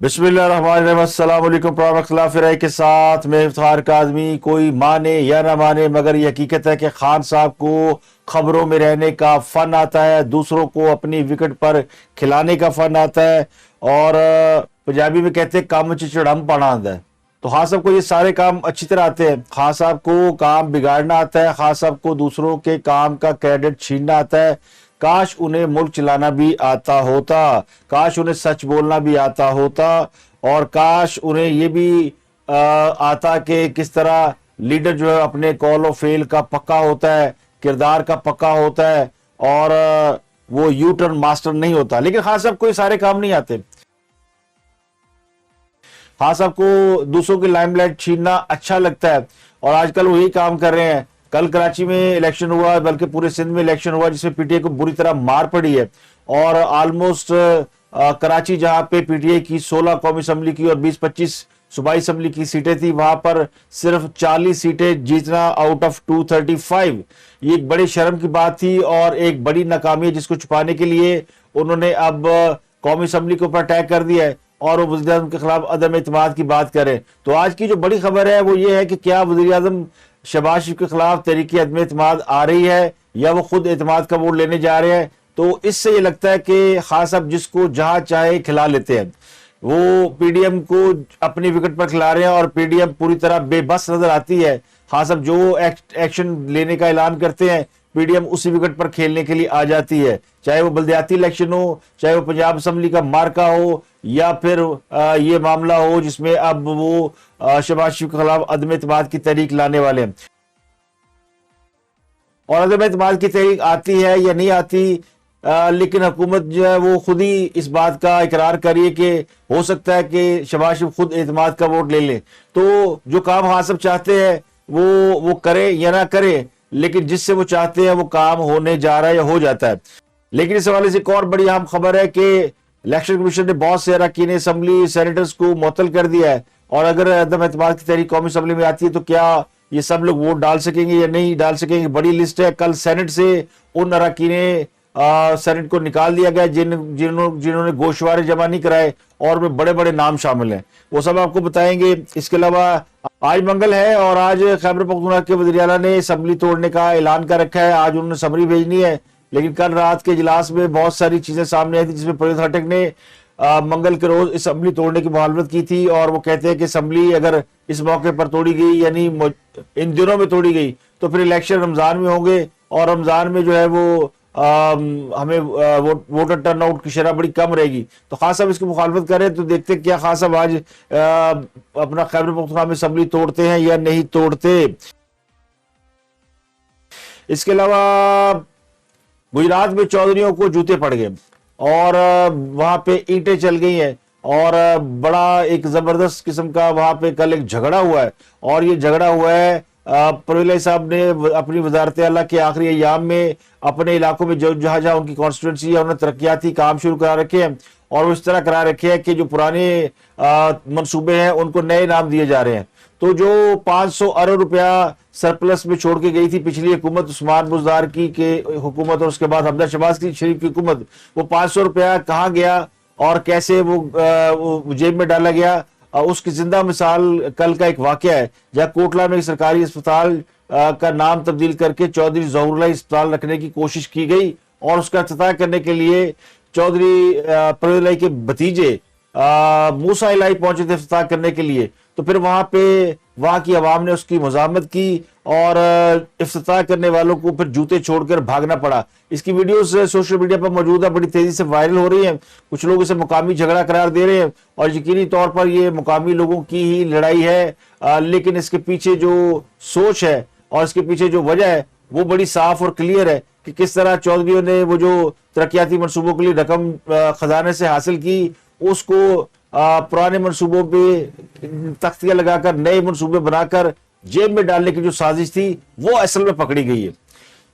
बिस्मिल्लाहिर्रहमानिर्रहीम। अस्सलाम वालेकुम। प्रोग्राम खिलाफ राय के साथ मैं इफ्तार काज़मी। कोई माने या ना माने मगर ये हकीकत है कि खान साहब को खबरों में रहने का फन आता है, दूसरों को अपनी विकेट पर खिलाने का फन आता है। और पंजाबी में कहते हैं काम चिड़म पाना आता है। तो खान साहब को ये सारे काम अच्छी तरह आते हैं। खान साहब को काम बिगाड़ना आता है, खान साहब को दूसरों के काम का क्रेडिट छीनना आता है। काश उन्हें मुल्क चलाना भी आता होता, काश उन्हें सच बोलना भी आता होता, और काश उन्हें ये भी आता कि किस तरह लीडर जो है अपने कॉल ऑफ फेल का पक्का होता है, किरदार का पक्का होता है, और वो यू टर्न मास्टर नहीं होता। लेकिन खान साहब को ये सारे काम नहीं आते। खान साहब को दूसरों की लाइमलाइट छीनना अच्छा लगता है और आजकल वही काम कर रहे हैं। कल कराची में इलेक्शन हुआ, बल्कि पूरे सिंध में इलेक्शन हुआ, जिसमें पीटीआई को बुरी तरह मार पड़ी है। और ऑलमोस्ट कराची जहां पे पीटीआई की 16 कौमी असम्बली की और 20-25 सूबाई असम्बली की सीटें थी, वहां पर सिर्फ 40 सीटें जीतना आउट ऑफ 235। ये एक बड़ी शर्म की बात थी और एक बड़ी नाकामी है, जिसको छुपाने के लिए उन्होंने अब कौमी असम्बली के ऊपर अटैक कर दिया है और वो वज़ीर आज़म के खिलाफ अदम एतमाद की बात करें। तो आज की जो बड़ी खबर है वो ये है कि क्या वज़ीर आज़म शहबाज शरीफ के खिलाफ तहरीक अदम एतमाद आ रही है या वो खुद एतमाद का वोट लेने जा रहे हैं। तो इससे ये लगता है कि खान साहब जिसको जहां चाहे खिला लेते हैं। वो पीडीएम को अपनी विकेट पर खिला रहे हैं और पीडीएम पूरी तरह बेबस नजर आती है। खान साहब जो एक्शन लेने का ऐलान करते हैं, पीडीएम उसी विकेट पर खेलने के लिए आ जाती है। चाहे वो बल्दियाती इलेक्शन हो, चाहे वो पंजाब असम्बली का मार्का हो, या फिर ये मामला हो जिसमें अब वो शहबाज शरीफ के खिलाफ अदम एतमाद की तहरीक लाने वाले हैं। और अदम एतमाद की तहरीक आती है या नहीं आती, लेकिन हुकूमत जो है वो खुद ही इस बात का इकरार करिए कि हो सकता है कि शहबाज शरीफ खुद एतमाद का वोट ले ले। तो जो काम खान साहब चाहते हैं वो करे या ना करे, लेकिन जिससे वो चाहते हैं वो काम होने जा रहा है या हो जाता है। लेकिन इस हवाले से एक और बड़ी अहम खबर है कि इलेक्शन कमीशन ने बहुत से अरकान असम्बली सेनेटर्स को मुअत्तल कर दिया है। और अगर अदम एतमाद की तहरीक कौमी असम्बली में आती है तो क्या ये सब लोग वोट डाल सकेंगे या नहीं डाल सकेंगे। बड़ी लिस्ट है। कल सेनेट से उन अरकान सेनेट को निकाल दिया गया जिन्होंने गोशवारे जमा नहीं कराए, और में बड़े बड़े नाम शामिल हैं। वो सब आपको बताएंगे। इसके अलावा आज मंगल है और आज खैबर पख्तूनख्वा के वज़ीर आला ने असम्बली तोड़ने का ऐलान कर रखा है। आज उन्होंने समरी भेजनी है, लेकिन कल रात के इजलास में बहुत सारी चीजें सामने आई थी, जिसमें परवेज़ खटक ने मंगल के रोज असम्बली तोड़ने की मुखालफत की थी। और वो कहते हैं कि असम्बली अगर इस मौके पर तोड़ी गई, यानी इन दिनों में तोड़ी गई, तो फिर इलेक्शन रमजान में होंगे और रमजान में जो है वो हमें वोटर टर्नआउट की शरह बड़ी कम रहेगी। तो खान साहब इसकी मुखालफत करें। तो देखते क्या खान साहब आज अपना खैबर पख्तूनख्वा में असम्बली तोड़ते हैं या नहीं तोड़ते। इसके अलावा गुजरात में चौधरियों को जूते पड़ गए और वहां पे ईंटें चल गई हैं और बड़ा एक जबरदस्त किस्म का वहां पे कल एक झगड़ा हुआ है। और ये झगड़ा हुआ है परवेज़ साहब ने अपनी वजारत आला के आखिरी अय्याम में अपने इलाकों में जो जहां जहां उनकी कॉन्स्टिट्यूंसी है उन्होंने तरक्याती काम शुरू करा रखे हैं, और वो इस तरह करा रखे हैं कि जो पुराने मंसूबे हैं उनको नए नाम दिए जा रहे हैं। तो जो 500 अरब रुपया सरप्लस में छोड़ के गई थी पिछली हुकूमत, उस्मान बुज़दार की के हुकूमत और उसके बाद हमजा शहबाज की शरीफ की हुकूमत, वो 500 रुपया कहाँ गया और कैसे वो जेब में डाला गया, उसकी जिंदा मिसाल कल का एक वाकया है, जहाँ कोटला में एक सरकारी अस्पताल का नाम तब्दील करके चौधरी ज़हूरुल्लाह अस्पताल रखने की कोशिश की गई। और उसका इफ्तिताह करने के लिए चौधरी परवेज़ इलाही के भतीजे मूसा इलाही पहुंचे थे इफ्तिताह करने के लिए। तो फिर वहां की आवाम ने उसकी मज़ामत की और इफ्तिताह करने वालों को फिर जूते छोड़कर भागना पड़ा। इसकी वीडियोस सोशल मीडिया पर मौजूद है, बड़ी तेजी से वायरल हो रही हैं। कुछ लोग इसे मुकामी झगड़ा करार दे रहे हैं और यकीनी तौर पर यह मुकामी लोगों की ही लड़ाई है। लेकिन इसके पीछे जो सोच है और इसके पीछे जो वजह है वो बड़ी साफ और क्लियर है कि किस तरह चौधरियों ने वो जो तरक्याती मनसूबों के लिए रकम खजाने से हासिल की, उसको पुराने मनसूबों पे तख्तियां लगाकर नए मनसूबे बनाकर जेब में डालने की जो साजिश थी वो असल में पकड़ी गई है।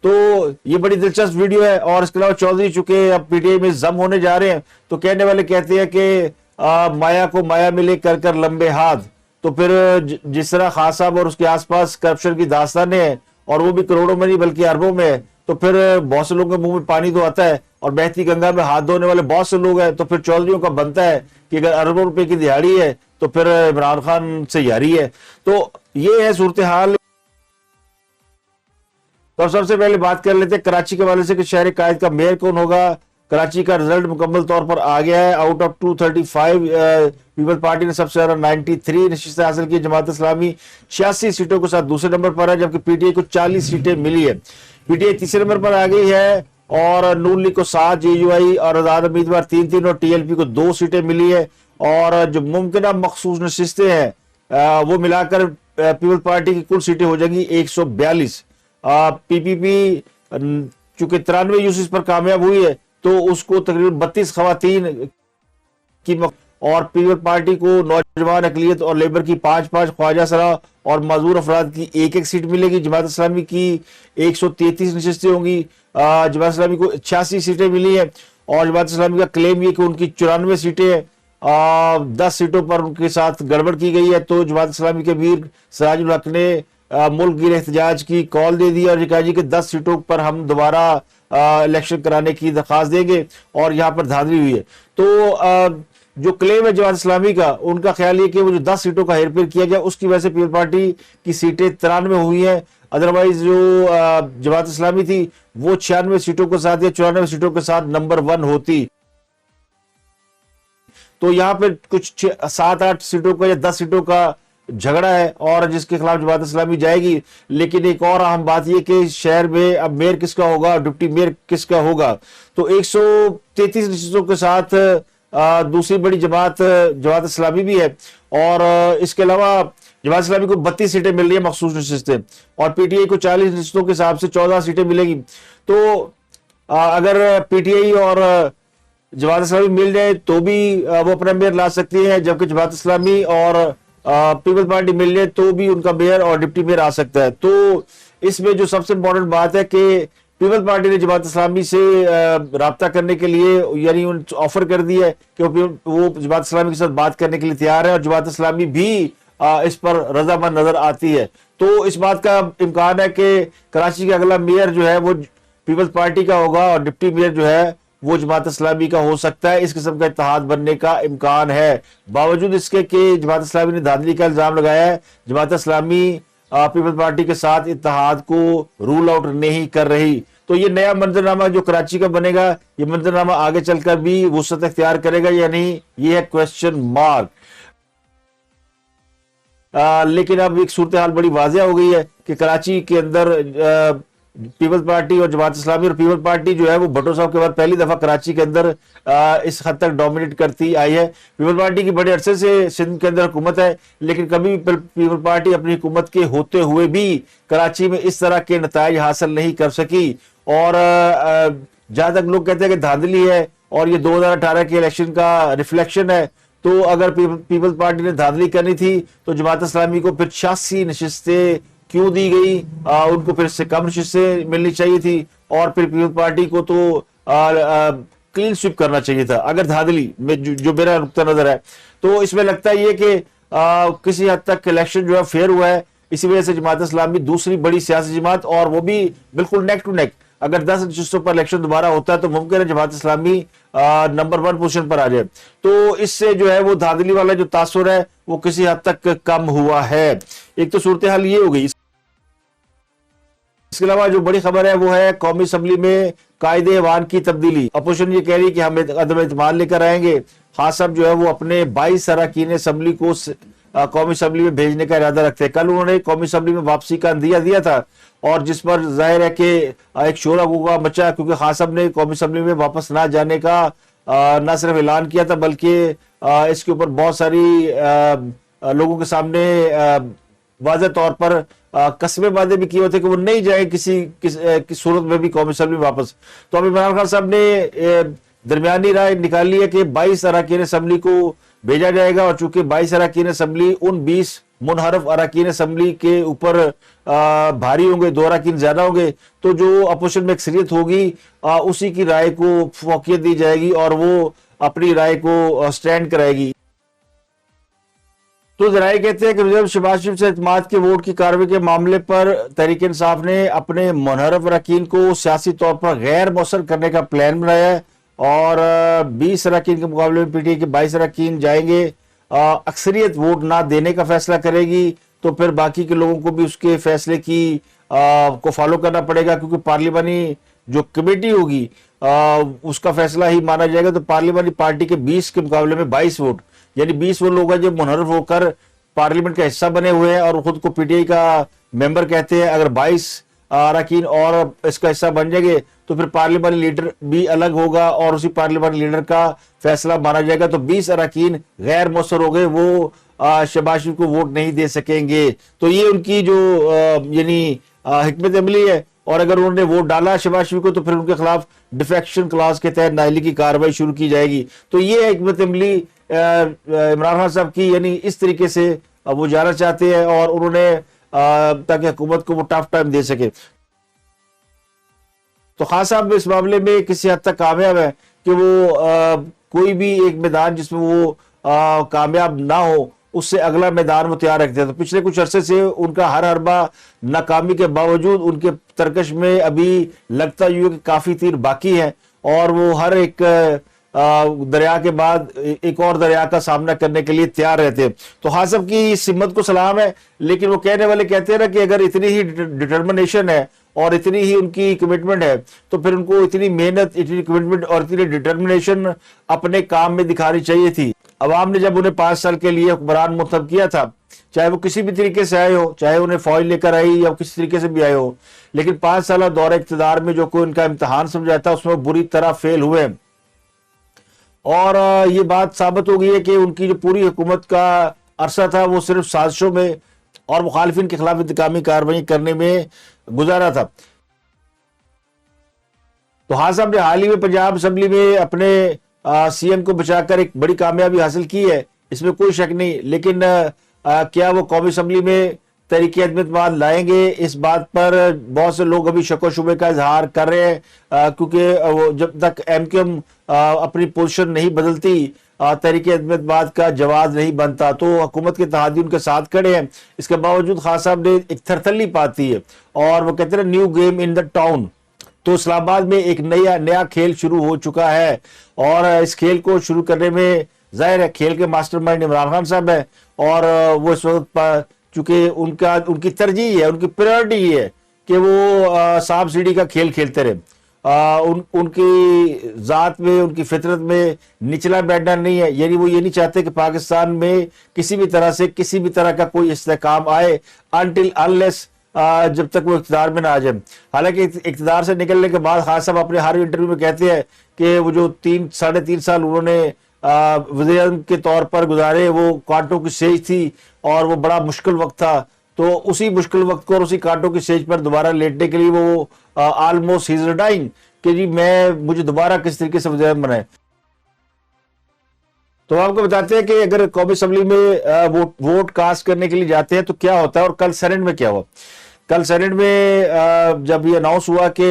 तो ये बड़ी दिलचस्प वीडियो है। और इसके अलावा चौधरी चूंकि अब पीटीआई में जम होने जा रहे हैं, तो कहने वाले कहते हैं कि माया को माया मिले कर कर लंबे हाथ। तो फिर जिस तरह खान साहब और उसके आसपास करप्शन की दास्तानें हैं, और वो भी करोड़ों में नहीं बल्कि अरबों में है, तो फिर बहुत से लोगों के मुंह में पानी तो आता है और बहती गंगा में हाथ धोने वाले बहुत से लोग हैं, तो फिर चौधरियों का बनता है कि अगर अरबों रुपए की दिहाड़ी है तो फिर इमरान खान से यारी है। तो ये है सूरत हाल। तो अब सबसे पहले बात कर लेते हैं कराची के वाले से कि शहर कायद का मेयर कौन होगा। कराची का रिजल्ट मुकम्मल तौर पर आ गया है। आउट ऑफ 235 पीपल पार्टी ने सबसे ज्यादा 93 नशिस्तें हासिल की। जमात इस्लामी 86 सीटों के साथ दूसरे नंबर पर है, जबकि पीटीआई को 40 सीटें मिली है। पीटीआई तीसरे नंबर पर आ गई है और नून लीग को 7, जेयूआई और आजाद उम्मीदवार 3-3 और टीएलपी को 2 सीटें मिली है। और जो मुमकिन मखसूस नशिस्तें हैं वो मिलाकर पीपल पार्टी की कुल सीटें हो जाएंगी 142। पीपीपी चूंकि 93 यूसीस पर कामयाब हुई है तो उसको तकरीबन 32 खवातीन की और पीपल पार्टी को नौजवान अकलियत और लेबर की 5-5, ख्वाजा सरा और मजदूर अफराद की 1-1 सीट मिलेगी। जमात इस्लामी की 133 नशिस्तें होंगी। जमात इस्लामी को 86 सीटें मिली है और जमात इस्लामी का क्लेम ये कि उनकी 94 सीटें हैं। 10 सीटों पर उनके साथ गड़बड़ की गई है। तो जमात इस्लामी के मीर सिराजुल हक ने मुल्क गिर एहतजाज की कॉल दे दी और ये कहा जी कि 10 सीटों पर हम दोबारा इलेक्शन कराने की दरखास्त देंगे और यहाँ पर धांधली हुई है। तो जो क्लेम है जमात इस्लामी का, उनका ख्याल ये कि वो जो 10 सीटों का हेरफेर किया गया उसकी वजह से पीपल पार्टी की सीटें 93 हुई हैं। अदरवाइज जो जमात इस्लामी थी वो 96 सीटों के साथ या 94 सीटों के साथ नंबर 1 होती। तो यहाँ पे कुछ 7-8 सीटों का या 10 सीटों का झगड़ा है और जिसके खिलाफ जमात इस्लामी जाएगी। लेकिन एक और अहम बात यह कि शहर में अब मेयर किसका होगा, डिप्टी मेयर किसका होगा। तो 133 नशिस्तों के साथ दूसरी बड़ी जमात इस्लामी भी है और इसके अलावा जमात इस्लामी को 32 सीटें मिल रही है मखसूस नशिस्तें और पीटीआई को 40 नशिस्तों के हिसाब से 14 सीटें मिलेगी। तो अगर पीटीआई और जमात इस्लामी मिल जाए तो भी वो अपना मेयर ला सकती है, जबकि जमात इस्लामी और पीपल पार्टी मिल जाए तो भी उनका मेयर और डिप्टी मेयर आ सकता है। तो इसमें जो सबसे इंपॉर्टेंट बात है कि पीपल पार्टी ने जमात इस्लामी से राब्ता करने के लिए यानी ऑफर कर दिया है कि वो जमात इस्लामी के साथ बात करने के लिए तैयार है और जमात इस्लामी भी इस पर रजामंद नजर आती है। तो इस बात का इम्कान है कि कराची का अगला मेयर जो है वो पीपल्स पार्टी का होगा और डिप्टी मेयर जो है वो जमात इस्लामी का हो सकता है। इस किस्म का इत्तेहाद बनने का इम्कान है। बावजूद इसके कि जमात इस्लामी ने धांधली का इल्जाम लगाया है, जमात इस्लामी पीपल्स पार्टी के साथ इत्तेहाद को रूल आउट नहीं कर रही। तो ये नया मंजरनामा जो कराची का बनेगा, ये मंजरनामा आगे चलकर भी वुसअत इख्तियार करेगा या नहीं, ये है क्वेश्चन मार्क। लेकिन अब एक सूरत हाल बड़ी वाजिया हो गई है कि कराची के अंदर पीपल्स पार्टी और जमात इस्लामी और पीपल्स पार्टी जो है वो भुट्टो साहब के बाद पहली दफा कराची के अंदर इस हद तक डोमिनेट करती आई है। पीपल्स पार्टी की बड़े अरसे से सिंध के अंदर हुकूमत है, लेकिन कभी भी पीपल्स पार्टी अपनी हुकूमत के होते हुए भी कराची में इस तरह के नताइज हासिल नहीं कर सकी। और जहां तक लोग कहते हैं कि धांधली है और ये 2018 के इलेक्शन का रिफ्लेक्शन है, तो अगर पीपल्स पार्टी ने धांधली करनी थी तो जमात इस्लामी को फिर 86 नशिस्तें क्यों दी गई, उनको फिर से कम नशिस्तें मिलनी चाहिए थी और फिर पीपल्स पार्टी को तो क्लीन स्वीप करना चाहिए था अगर धांधली में जो मेरा नुक्ता नजर है। तो इसमें लगता है ये कि किसी हद तक इलेक्शन जो है फेयर हुआ है। इसी वजह से जमात इस्लामी दूसरी बड़ी सियासी जमात और वो भी बिल्कुल नेक टू नेक, अगर 10 नशिस्तों पर इलेक्शन दोबारा होता है तो मुमकिन है जमात इस्लामी नंबर 1 पोजीशन पर आ जाए। तो इससे जो है वो धांधली वाला जो तासुर है वो किसी हद तक कम हुआ है। एक तो सूरत हाल ये हो गई। इसके अलावा जो बड़ी खबर है वो है कौमी असम्बली में कायदे ऐवान की तब्दीली। अपोजिशन ये कह रही है कि हम अदम एतमाद लेकर आएंगे। खान साहब जो है वो अपने 22 अरकान असम्बली को कौमी असम्बली में भेजने का इरादा रखते हैं। कल उन्होंने कौमी असम्बली में वापसी का अंदिया दिया था और जिस पर जाहिर है कि एक शोर गुगा मचा, क्योंकि खान साहब ने कौमी असम्बली में वापस ना जाने का न सिर्फ ऐलान किया था बल्कि इसके ऊपर बहुत सारी लोगों के सामने वाज़ेह तौर पर कस्मे वादे भी किए होते कि वो नहीं जाए किसी सूरत में भी कौमी असम्बली वापस। तो अब इमरान खान साहब ने दरमियानी राय निकाली है कि 22 अरकान असम्बली को भेजा जाएगा और चूंकि 22 अरकान असम्बली उन 20 मुनहरफ अरकान असम्बली के ऊपर भारी होंगे, 2 अरकान ज्यादा होंगे, तो जो अपोजिशन में अक्सरियत होगी उसी की राय को फौकियत दी जाएगी और वो अपनी राय को स्टैंड कराएगी। तो जराये कहते हैं कि जब शहबाज शरीफ से इत्मीनान के वोट की कार्रवाई के मामले पर तहरीक इंसाफ ने अपने मुनहरफ अरकान को सियासी तौर पर गैर मौसर करने का प्लान बनाया है और 20 अरकान के मुकाबले में पीटीआई के 22 अरकान जाएंगे। अक्सरियत वोट ना देने का फैसला करेगी तो फिर बाकी के लोगों को भी उसके फैसले की को फॉलो करना पड़ेगा, क्योंकि पार्लिमानी जो कमेटी होगी उसका फैसला ही माना जाएगा। तो पार्लियामेंट्री पार्टी के 20 के मुकाबले में 22 वोट, यानी 20 वो लोग हैं जो मुनहरफ होकर पार्लियामेंट का हिस्सा बने हुए हैं और खुद को पीटीआई का मेंबर कहते हैं। अगर 22 अरकान और इसका हिस्सा बन जाएंगे तो फिर पार्लियामेंट्री लीडर भी अलग होगा और उसी पार्लियामेंट्री लीडर का फैसला माना जाएगा। तो 20 अरकान गैर मौसर हो गए, वो शहबाज शरीफ को वोट नहीं दे सकेंगे। तो ये उनकी जो यानी हिकमत अमली है। और अगर उन्होंने वोट डाला शहबाज शरीफ को तो फिर उनके खिलाफ डिफेक्शन क्लास के तहत नाअहली की कार्रवाई शुरू की जाएगी। तो ये हिकमत अमली इमरान खान साहब की, यानी इस तरीके से वो जाना चाहते हैं और उन्होंने ताकि हुकूमत को वो टफ टाइम दे सके। तो खान साहब इस मामले में किसी हद तक कामयाब है कि वो कोई भी एक मैदान जिसमें वो कामयाब ना हो उससे अगला मैदान वो तैयार रखते हैं। तो पिछले कुछ अरसे से उनका हर हरबा नाकामी के बावजूद उनके तरकश में अभी लगता ही है कि काफी तीर बाकी है और वो हर एक दरिया के बाद एक और दरिया का सामना करने के लिए तैयार रहते हैं। तो खान साहब की इस हिम्मत को सलाम है, लेकिन वो कहने वाले कहते हैं ना कि अगर इतनी ही डिटर्मिनेशन है और इतनी ही उनकी कमिटमेंट है तो फिर उनको इतनी मेहनत, इतनी कमिटमेंट और इतनी डिटर्मिनेशन अपने काम में दिखानी चाहिए थी। अवाम ने जब उन्हें 5 साल के लिए हुक्मरान मुंतखब किया था, चाहे वो किसी भी तरीके से आए हो, चाहे उन्हें फौज लेकर आई या किसी तरीके से भी आए हो, लेकिन 5 साल दौरे इक़्तिदार में जो कोई उनका इम्तिहान समझा था उसमें बुरी तरह फेल हुए। और ये बात साबित हो गई है कि उनकी जो पूरी हुकूमत का अरसा था वो सिर्फ साजिशों में और मुखालिफिन के खिलाफ इंतकामी कार्रवाई करने में गुजारा था। तो खान साहब ने हाल ही में पंजाब असम्बली में अपने सीएम को बचाकर एक बड़ी कामयाबी हासिल की है, इसमें कोई शक नहीं। लेकिन क्या वो कौमी असम्बली में तहरीक अदम लाएंगे, इस बात पर बहुत से लोग अभी शक शुबे का इजहार कर रहे हैं, क्योंकि जब तक एमक्यूएम अपनी पोजीशन नहीं बदलती तहरीक अदम का जवाब नहीं बनता। तो हुकूमत के इत्तेहादी उनके साथ खड़े हैं। इसके बावजूद खान साहब ने एक थरथली पाती है और वो कहते हैं new game in the town. तो इस्लामाबाद में एक नया खेल शुरू हो चुका है और इस खेल को शुरू करने में जाहिर है खेल के मास्टरमाइंड इमरान खान साहब है और वो इस वक्त चूंकि उनकी तरजीह है, उनकी प्रायोरिटी है कि वो सांप सीढ़ी का खेल खेलते रहे। उनकी जात में, उनकी फितरत में निचला बैठना नहीं है, यानी वो ये नहीं चाहते कि पाकिस्तान में किसी भी तरह से किसी भी तरह का कोई इस्तेहकाम आए अनटिल अनलेस जब तक वो इक़्तिदार में ना आ जाए। हालांकि इक़्तिदार से निकलने के बाद खान साहब अपने हर इंटरव्यू में कहते हैं कि वो जो 3-3.5 साल उन्होंने वज़ीर-ए-आज़म के तौर पर गुजारे वो कांटों की सेज थी और वो बड़ा मुश्किल वक्त था। तो उसी मुश्किल वक्त को और उसी कांटों की सेज पर दोबारा लेटने के लिए वो ऑलमोस्ट ही इज डाइंग कि जी मुझे दोबारा किस तरीके से वज़ीर-ए-आज़म बनाए। तो आपको बताते हैं कि अगर कौमी असम्बली में वोट कास्ट करने के लिए जाते हैं तो क्या होता है और कल सेनेट में क्या हुआ। कल सेनेट में जब ये अनाउंस हुआ कि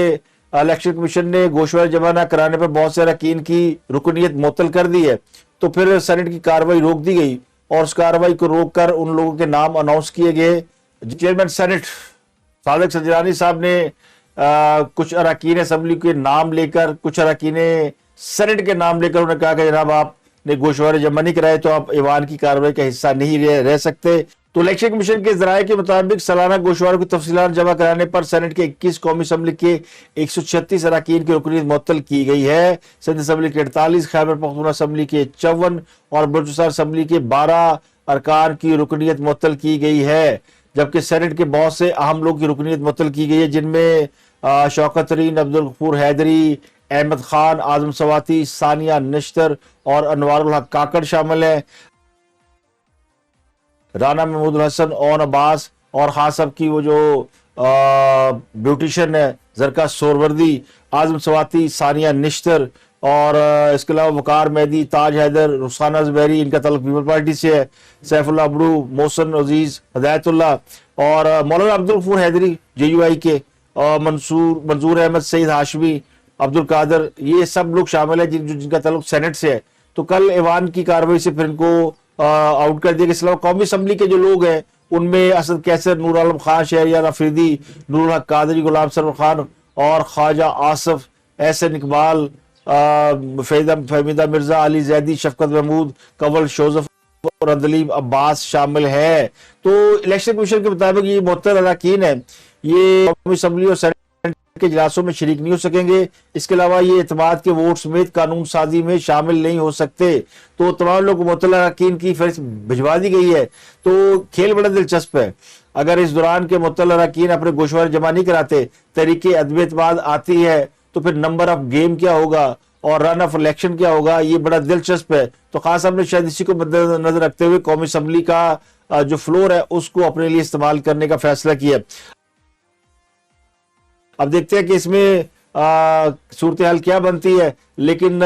इलेक्शन कमीशन ने गोशवारा जमा न कराने पर बहुत से अरकान की रुकनीत मुअत्तल कर दी है, तो फिर सेनेट की कार्रवाई रोक दी गई और उस कार्रवाई को रोक कर उन लोगों के नाम अनाउंस किए गए। चेयरमैन सेनेट सादिक सजरानी साहब ने कुछ अरकान असम्बली के नाम लेकर, कुछ अरकान सेनेट के नाम लेकर उन्होंने कहा कि जनाब आपने गोशवारे जमा नहीं कराए तो आप ईवान की कार्रवाई का हिस्सा नहीं रह सकते। तो इलेक्शन कमीशन के जराये के मुताबिक सालाना गोशवारों की तफसीलात जमा कराने पर सेनेट के 21 कौमी असम्बली के 136 अरकान की रुकनीत मुअत्तल की गई है। सिंध असम्बली के 48, खैबर पख्तूनख्वा असम्बली के 54 और बलूचिस्तान असम्बली के 12 अरकान की रुकनीत मुअत्तल की गई है, जबकि सेनेट के बहुत से अहम लोग की रुकनीत मुअत्तल की गई है, जिनमें शौकत तरीन, अब्दुल गफूर हैदरी, अहमद खान, आजम सवाती, सानिया नश्तर और अनवारुल हक काकड़ शामिल है। राना महमूद हसन, ओन अब्बास और खान साहब की वो जो ब्यूटिशियन है जरका सोरवर्दी, आजम सवाती, सानिया निश्तर और इसके अलावा वकार मेहदी, ताज हैदर, रुखसाना ज़ुबैरी, इनका ताल्लुक पीपल पार्टी से है, सैफुल्लाह अबरू, मोहसिन अजीज, हिदायतुल्लाह और मौलाना अब्दुल गफूर हैदरी JUI के, और मंजूर अहमद, सईद हाशमी, अब्दुल कादर, ये सब लोग शामिल है जिनका ताल्लुक सेनेट से है। तो कल ईवान की कार्रवाई से फिर इनको आउट कर दिया। इसके अलावा कौमी असम्बली के जो लोग हैं उनमें असद कैसर, नूर आलम खान, शहरियार अफरीदी, नूर हक कादरी, गुलाम सरवर खान और ख्वाजा आसफ, एहसन इकबाल, फहमीदा मिर्जा, अली जैदी, शफकत महमूद, कंवल शोजफ और अंदलीब अब्बास शामिल है। तो इलेक्शन कमीशन के मुताबिक ये मुअत्तल अरकान है, ये कौमी असम्बली और सेनेट के इजलासों में शरीक नहीं हो सकेंगे। इसके अलावा ये एतमाद के वोट समेत कानून साजी में शामिल नहीं हो सकते। तो तमाम लोग को मुअत्तल अरकान की फहरिस्त भिजवा दी गई है। तो खेल बड़ा दिलचस्प है। अगर इस दौरान के मुअत्तल अरकान अपने गोशवारे जमा नहीं कराते, तरीके अदम एतमाद आती है, तो फिर नंबर ऑफ गेम क्या होगा और रन ऑफ इलेक्शन क्या होगा, ये बड़ा दिलचस्प है। तो खास साहब ने शायद इसी को मद्देनजर रखते हुए कौमी असम्बली का जो फ्लोर है उसको अपने लिए इस्तेमाल करने का फैसला किया। अब देखते हैं कि इसमें सूरत हाल क्या बनती है। लेकिन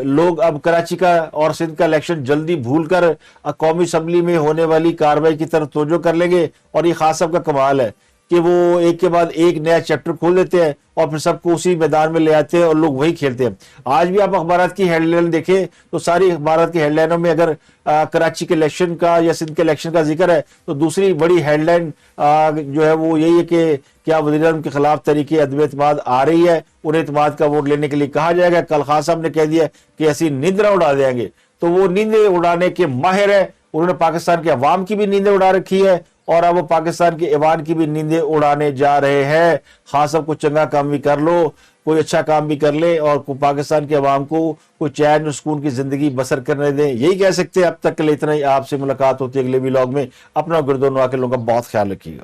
लोग अब कराची का और सिंध का इलेक्शन जल्दी भूलकर कौमी असम्बली में होने वाली कार्रवाई की तरफ तवज्जो कर लेंगे। और ये खास साहब का कमाल है कि वो एक के बाद एक नया चैप्टर खोल देते हैं और फिर सबको उसी मैदान में ले आते हैं और लोग वही खेलते हैं। आज भी आप अखबार की हेडलाइन देखें तो सारी अखबार की हेडलाइनों में अगर कराची के इलेक्शन का या सिंध के इलेक्शन का जिक्र है तो दूसरी बड़ी हेडलाइन जो है वो यही है कि क्या वज़ीर-ए-आज़म के खिलाफ तरीके अदम एतमाद आ रही है, उन्हें एतमाद का वोट लेने के लिए कहा जाएगा। कल खान साहब ने कह दिया कि ऐसी नींदें उड़ा देंगे। तो वो नींदें उड़ाने के माहिर है। उन्होंने पाकिस्तान के अवाम की भी नींदें उड़ा रखी है और अब वो पाकिस्तान के ऐवान की भी नींदें उड़ाने जा रहे हैं। खास साहब कुछ चंगा काम भी कर लो, कोई अच्छा काम भी कर ले और पाकिस्तान के अवाम को कोई चैन और सुकून की जिंदगी बसर करने दें। यही कह सकते हैं। अब तक के लिए इतना ही। आपसे मुलाकात होती है अगले व्लॉग में। अपना गिरदोनवा के लोगों का बहुत ख्याल रखिएगा।